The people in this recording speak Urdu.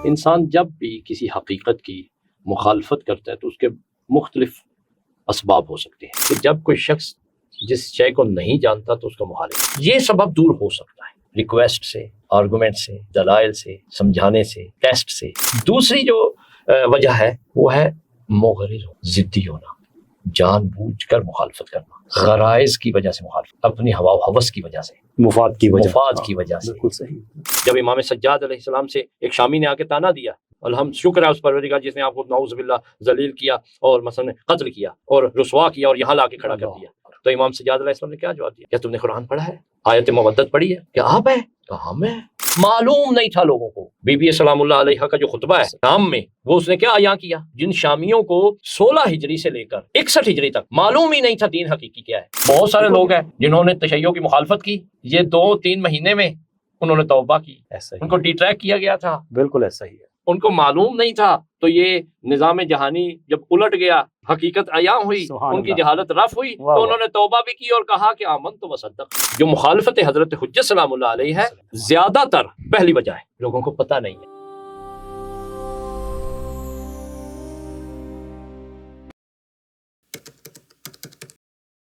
انسان جب بھی کسی حقیقت کی مخالفت کرتا ہے تو اس کے مختلف اسباب ہو سکتے ہیں. کہ جب کوئی شخص جس شے کو نہیں جانتا تو اس کا مخالف، یہ سبب دور ہو سکتا ہے ریکویسٹ سے، آرگومنٹ سے، دلائل سے، سمجھانے سے، ٹیسٹ سے. دوسری جو وجہ ہے وہ ہے مغرض ضدی ہونا، جان بوجھ کر مخالفت کرنا، غرائز کی وجہ سے مخالفت، اپنی ہوا و ہوس کی وجہ سے، مفاد کی وجہ سے. بالکل صحیح. جب امام سجاد علیہ السلام سے ایک شامی نے آ کے تانا دیا، الحمد شکر ہے اس پروردگار جس نے آپ کو نعوذ باللہ ذلیل کیا اور مثلا قتل کیا اور رسوا کیا اور یہاں لا کے کھڑا کر دیا. تو امام سجاد علیہ السلام نے کیا جواب دیا؟ کیا تم نے قرآن پڑھا ہے؟ آیت مودت پڑھی ہے؟ کیا آپ ہے؟ کہا میں. معلوم نہیں تھا لوگوں کو. بی بی سلام اللہ علیہ کا جو خطبہ ہے شام میں، وہ اس نے کیا عیاں کیا؟ جن شامیوں کو 16 ہجری سے لے کر 61 ہجری تک معلوم ہی نہیں تھا دین حقیقی کیا ہے. بہت سارے لوگ ہیں جنہوں نے تشیع کی مخالفت کی، یہ 2-3 مہینے میں انہوں نے توبہ کی، ان کو ڈی ٹریک کیا گیا تھا. بالکل ایسا ہی ہے. ان کو معلوم نہیں تھا تو یہ نظام جہانی جب الٹ گیا، حقیقت عیاں ہوئی، ان کی جہالت رفع ہوئی تو انہوں نے توبہ بھی کی اور کہا کہ آمنت و صدق. جو مخالفت حضرت حجت سلام اللہ علیہ ہے زیادہ تر پہلی وجہ ہے لوگوں کو پتہ نہیں ہے.